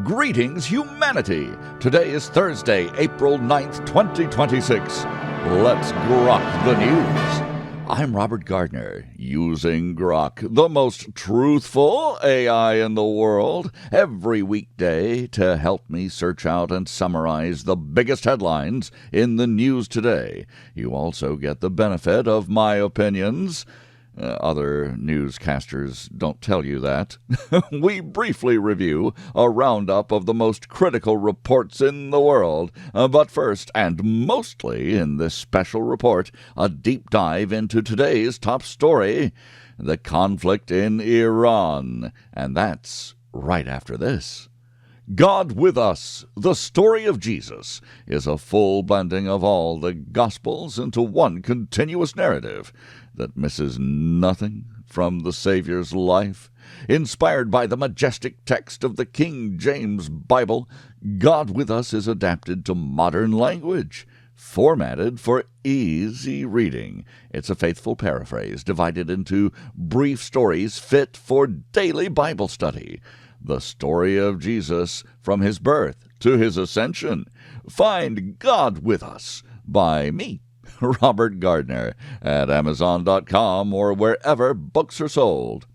Greetings, humanity! Today is Thursday, April 9th, 2026. Let's grok the news. I'm Robert Gardner, using GROK, the most truthful AI in the world, every weekday to help me search out and summarize the biggest headlines in the news today. You also get the benefit of my opinions. Other newscasters don't tell you that. We briefly review a roundup of the most critical reports in the world. But first, and mostly in this special report, a deep dive into today's top story, the conflict in Iran. And that's right after this. God with Us, the story of Jesus, is a full blending of all the Gospels into one continuous narrative that misses nothing from the Savior's life. Inspired by the majestic text of the King James Bible, God with Us is adapted to modern language, formatted for easy reading. It's a faithful paraphrase divided into brief stories fit for daily Bible study. The story of Jesus from his birth to his ascension. Find God with Us by me, Robert Gardner, at Amazon.com or wherever books are sold.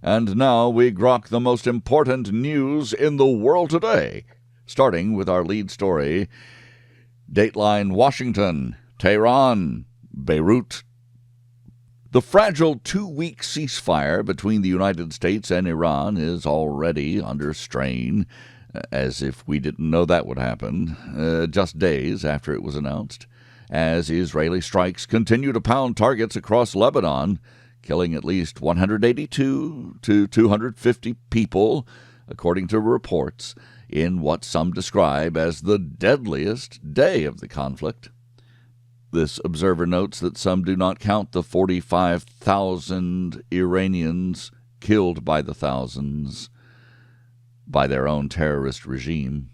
And now we grok the most important news in the world today, starting with our lead story. Dateline Washington, Tehran, Beirut. The fragile 2-week ceasefire between the United States and Iran is already under strain, as if we didn't know that would happen, just days after it was announced, as Israeli strikes continue to pound targets across Lebanon, killing at least 182 to 250 people, according to reports, in what some describe as the deadliest day of the conflict. This observer notes that some do not count the 45,000 Iranians killed by the thousands by their own terrorist regime.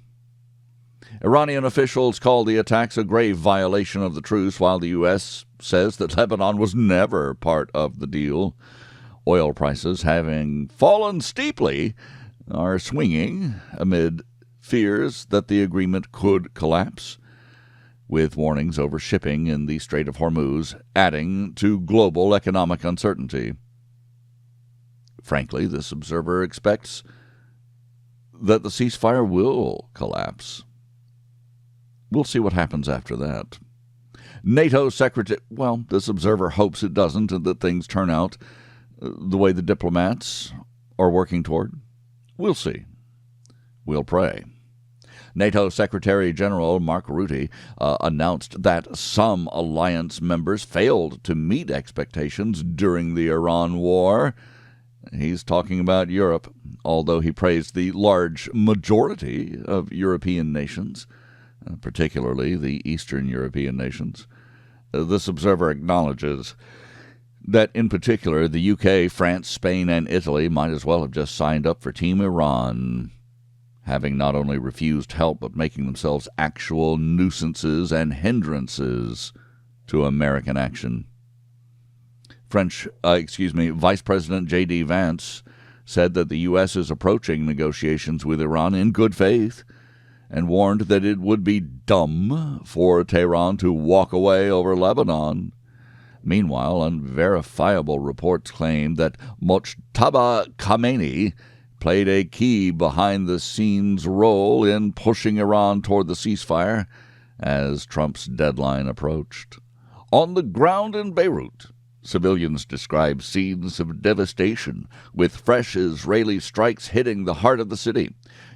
Iranian officials call the attacks a grave violation of the truce, while the U.S. says that Lebanon was never part of the deal. Oil prices, having fallen steeply, are swinging amid fears that the agreement could collapse, with warnings over shipping in the Strait of Hormuz adding to global economic uncertainty. Frankly, this observer expects that the ceasefire will collapse. We'll see what happens after that. NATO Secretary... Well, this observer hopes it doesn't and that things turn out the way the diplomats are working toward. We'll see. We'll pray. NATO Secretary General Mark Rutte announced that some alliance members failed to meet expectations during the Iran war. He's talking about Europe, although he praised the large majority of European nations, particularly the Eastern European nations. This observer acknowledges that, in particular, the UK, France, Spain, and Italy might as well have just signed up for Team Iran, having not only refused help but making themselves actual nuisances and hindrances to American action. Vice President J.D. Vance said that the U.S. is approaching negotiations with Iran in good faith and warned that it would be dumb for Tehran to walk away over Lebanon. Meanwhile, unverifiable reports claim that Mojtaba Khamenei played a key behind-the-scenes role in pushing Iran toward the ceasefire as Trump's deadline approached. On the ground in Beirut, civilians describe scenes of devastation, with fresh Israeli strikes hitting the heart of the city.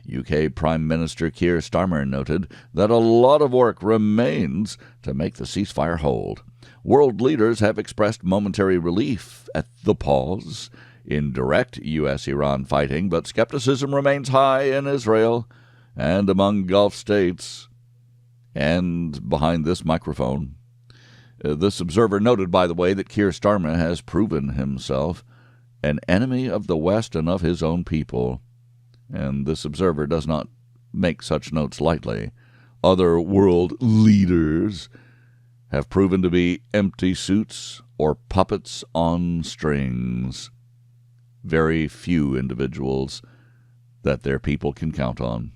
UK Prime Minister Keir Starmer noted that a lot of work remains to make the ceasefire hold. World leaders have expressed momentary relief at the pause in direct U.S.-Iran fighting, but skepticism remains high in Israel and among Gulf states. And behind this microphone, this observer noted, by the way, that Keir Starmer has proven himself an enemy of the West and of his own people. And this observer does not make such notes lightly. Other world leaders have proven to be empty suits or puppets on strings. Very few individuals that their people can count on.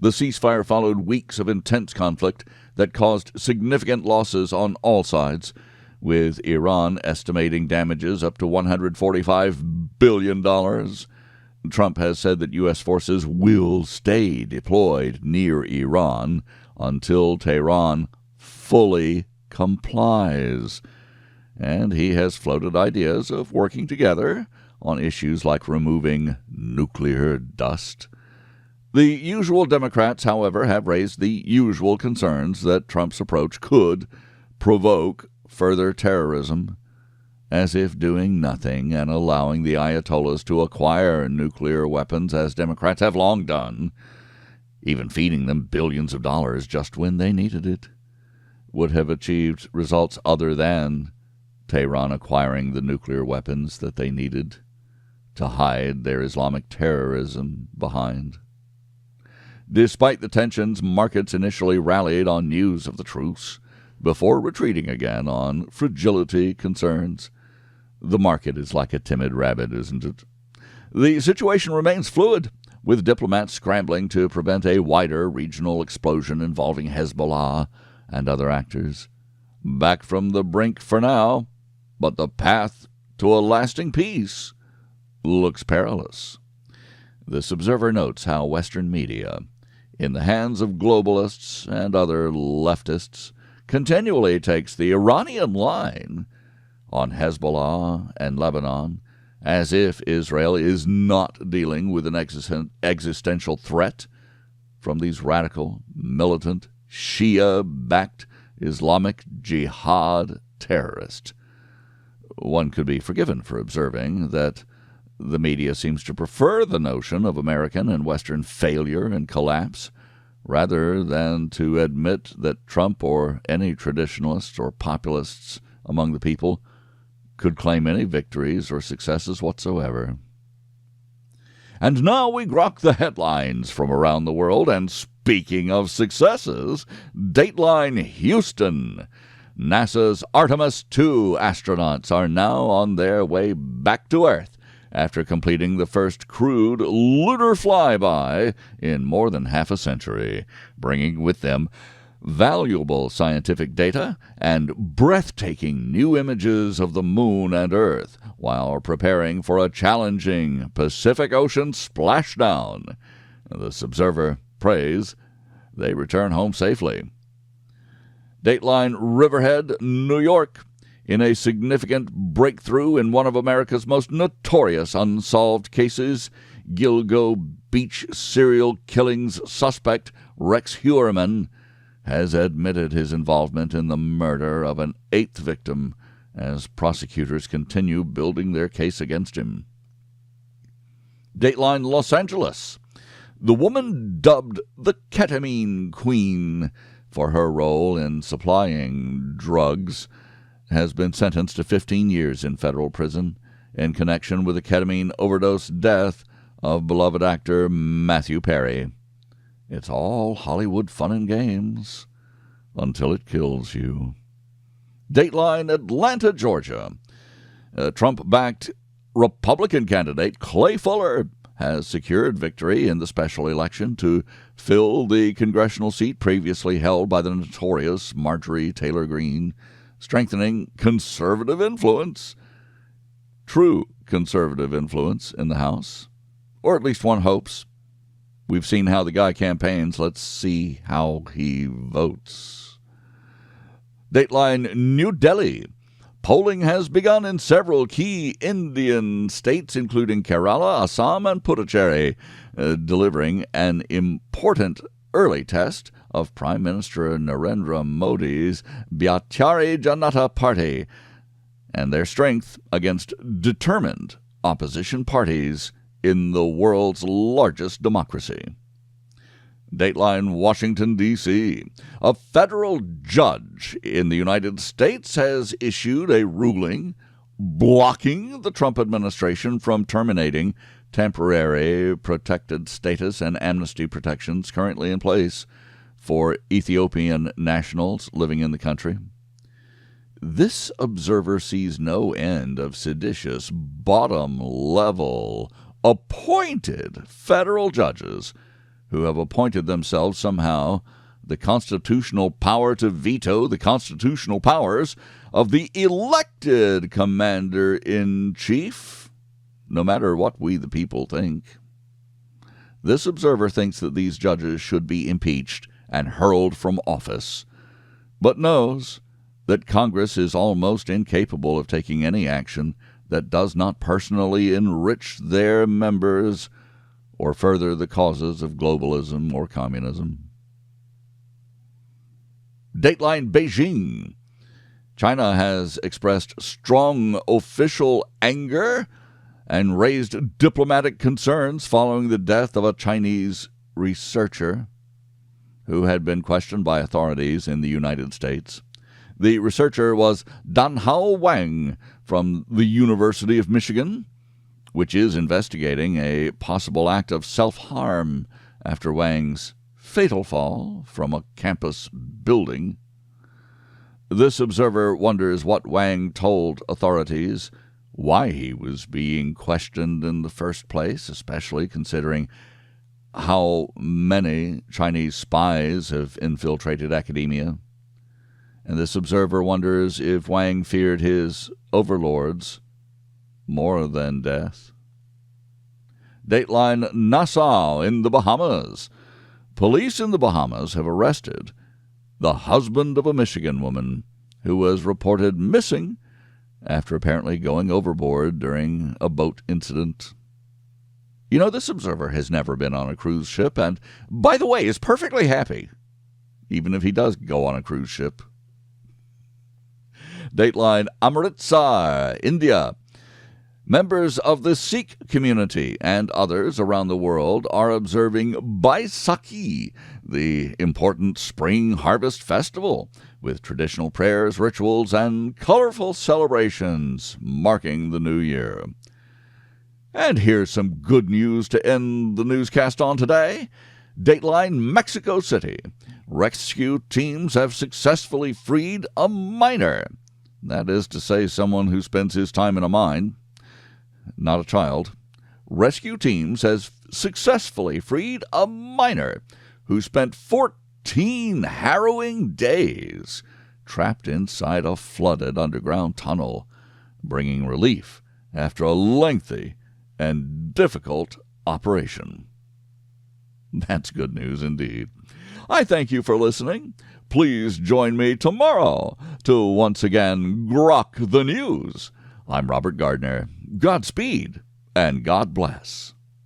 The ceasefire followed weeks of intense conflict that caused significant losses on all sides, with Iran estimating damages up to $145 billion. Trump has said that U.S. forces will stay deployed near Iran until Tehran fully complies. And he has floated ideas of working together on issues like removing nuclear dust. The usual Democrats, however, have raised the usual concerns that Trump's approach could provoke further terrorism, as if doing nothing and allowing the Ayatollahs to acquire nuclear weapons, as Democrats have long done, even feeding them billions of dollars just when they needed it, would have achieved results other than Tehran acquiring the nuclear weapons that they needed to hide their Islamic terrorism behind. Despite the tensions, markets initially rallied on news of the truce, before retreating again on fragility concerns. The market is like a timid rabbit, isn't it? The situation remains fluid, with diplomats scrambling to prevent a wider regional explosion involving Hezbollah and other actors. Back from the brink for now, but the path to a lasting peace looks perilous. This observer notes how Western media, in the hands of globalists and other leftists, continually takes the Iranian line on Hezbollah and Lebanon, as if Israel is not dealing with an existential threat from these radical, militant, Shia-backed Islamic Jihad terrorists. One could be forgiven for observing that the media seems to prefer the notion of American and Western failure and collapse, rather than to admit that Trump or any traditionalists or populists among the people could claim any victories or successes whatsoever. And now we grok the headlines from around the world, and speaking of successes, Dateline Houston. NASA's Artemis II astronauts are now on their way back to Earth after completing the first crewed lunar flyby in more than half a century, bringing with them valuable scientific data and breathtaking new images of the Moon and Earth, while preparing for a challenging Pacific Ocean splashdown. This observer prays they return home safely. Dateline Riverhead, New York. In a significant breakthrough in one of America's most notorious unsolved cases, Gilgo Beach serial killings suspect Rex Heuermann has admitted his involvement in the murder of an 8th victim as prosecutors continue building their case against him. Dateline Los Angeles. The woman dubbed the Ketamine Queen for her role in supplying drugs has been sentenced to 15 years in federal prison in connection with the ketamine overdose death of beloved actor Matthew Perry. It's all Hollywood fun and games until it kills you. Dateline Atlanta, Georgia. Trump-backed Republican candidate Clay Fuller has secured victory in the special election to fill the congressional seat previously held by the notorious Marjorie Taylor Greene, strengthening conservative influence, true conservative influence in the House, or at least one hopes. We've seen how the guy campaigns. Let's see how he votes. Dateline New Delhi. Polling has begun in several key Indian states, including Kerala, Assam, and Puducherry, delivering an important early test of Prime Minister Narendra Modi's Bharatiya Janata Party and their strength against determined opposition parties in the world's largest democracy. Dateline Washington, D.C. A federal judge in the United States has issued a ruling blocking the Trump administration from terminating temporary protected status and amnesty protections currently in place for Ethiopian nationals living in the country. This observer sees no end of seditious, bottom-level, appointed federal judges who have appointed themselves somehow the constitutional power to veto the constitutional powers of the elected commander-in-chief, no matter what we the people think. This observer thinks that these judges should be impeached and hurled from office, but knows that Congress is almost incapable of taking any action that does not personally enrich their members or further the causes of globalism or communism. Dateline Beijing. China has expressed strong official anger and raised diplomatic concerns following the death of a Chinese researcher who had been questioned by authorities in the United States. The researcher was Danhao Wang from the University of Michigan, which is investigating a possible act of self-harm after Wang's fatal fall from a campus building. This observer wonders what Wang told authorities, why he was being questioned in the first place, especially considering how many Chinese spies have infiltrated academia. And this observer wonders if Wang feared his overlords more than death. Dateline Nassau in the Bahamas. Police in the Bahamas have arrested the husband of a Michigan woman who was reported missing after apparently going overboard during a boat incident. You know, this observer has never been on a cruise ship and, by the way, is perfectly happy, even if he does go on a cruise ship. Dateline Amritsar, India. Members of the Sikh community and others around the world are observing Baisakhi, the important spring harvest festival, with traditional prayers, rituals, and colorful celebrations marking the new year. And here's some good news to end the newscast on today. Dateline Mexico City. Rescue teams have successfully freed a miner. That is to say, someone who spends his time in a mine. Not a child. Rescue teams has successfully freed a miner who spent 14 harrowing days trapped inside a flooded underground tunnel, bringing relief after a lengthy and difficult operation. That's good news indeed. I thank you for listening. Please join me tomorrow to once again grok the news. I'm Robert Gardner. Godspeed and God bless.